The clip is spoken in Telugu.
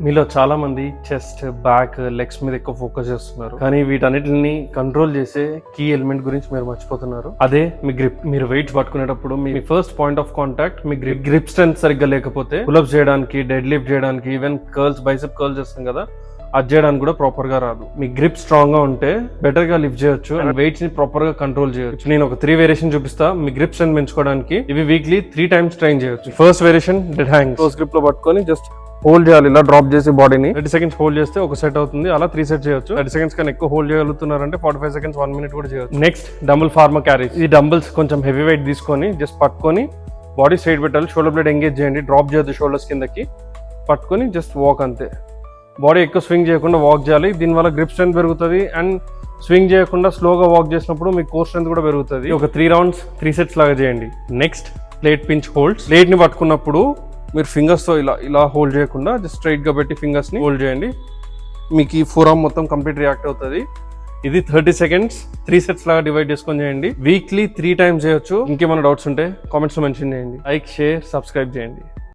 మీలో చాలా మంది చెస్ట్, బ్యాక్, లెగ్స్ మీద ఎక్కువ ఫోకస్ చేస్తున్నారు, కానీ వీటన్నిటిని కంట్రోల్ చేసే కీ ఎలిమెంట్ గురించి మీరు మర్చిపోతున్నారు. అదే మీ గ్రిప్. మీరు వెయిట్స్ పట్టుకునేటప్పుడు మీ ఫస్ట్ పాయింట్ ఆఫ్ కాంటాక్ట్ మీ గ్రిప్ స్ట్రెంత్ సరిగ్గా లేకపోతే పుల్అప్స్ చేయడానికి, డెడ్ లిఫ్ట్ చేయడానికి, ఈవెన్ కర్ల్స్, బైసెప్ కర్ల్స్ చేస్తాం కదా, అది చేయడానికి కూడా ప్రాపర్ గా రాదు. మీ గ్రిప్ స్ట్రాంగ్ గా ఉంటే బెటర్ గా లిఫ్ట్ చేయొచ్చు అండ్ వెయిట్స్ ని ప్రాపర్ గా కంట్రోల్ చేయొచ్చు. నేను ఒక 3 వేరియేషన్ చూపిస్తా మీ గ్రిప్ స్ట్రెంత్ పెంచుకోవడానికి. ఇవి వీక్లీ 3 times ట్రైన్ చేయొచ్చు. First variation dead hang. Close grip లో పట్టుకొని జస్ట్ హోల్డ్ చేయాలి, ఇలా డ్రాప్ చేసి బాడీని 30 seconds హోల్డ్ చేస్తే ఒక సెట్ అవుతుంది. అలా 3 sets చేయొచ్చు. 30 seconds కన్నా ఎక్కువ హోల్డ్ చేయగలుగుతున్నారంటే 45 seconds 1 minute కూడా చేయొచ్చు. Next dumbbell farmer carries. ఈ డంబుల్స్ కొంచెం హెవీ వెయిట్ తీసుకొని జస్ట్ పట్టుకొని బాడీ స్ట్రైట్ పెట్టాలి. షోల్డర్ బ్లేడ్ ఎంగేజ్ చేయండి, డ్రాప్ చేయొద్దు షోల్డర్స్ కిందకి. పట్టుకొని జస్ట్ వాక్ అంతే. బాడీ ఎక్కువ స్వింగ్ చేయకుండా వాక్ చేయాలి. దీనివల్ల గ్రిప్ స్ట్రెంత్ పెరుగుతుంది అండ్ స్వింగ్ చేయకుండా స్లోగా వాక్ చేసినప్పుడు మీ కోర్ స్ట్రెంత్ కూడా పెరుగుతుంది. ఒక 3 rounds 3 sets లాగా చేయండి. Next plate pinch holds. Plate ని పట్టుకున్నప్పుడు మీరు ఫింగర్స్ తో ఇలా హోల్డ్ చేయకుండా జస్ట్ స్ట్రైట్ గా పెట్టి ఫింగర్స్ ని హోల్డ్ చేయండి. మీకు ఈ ఫోర్ ఆర్మ్ మొత్తం కంప్లీట్ రియాక్ట్ అవుతుంది. ఇది 30 seconds 3 sets లాగా డివైడ్ చేసుకొని చేయండి. వీక్లీ 3 times చేయొచ్చు. ఇంకేమైనా డౌట్స్ ఉంటే కామెంట్స్ లో మెన్షన్ చేయండి. లైక్, షేర్, సబ్స్క్రైబ్ చేయండి.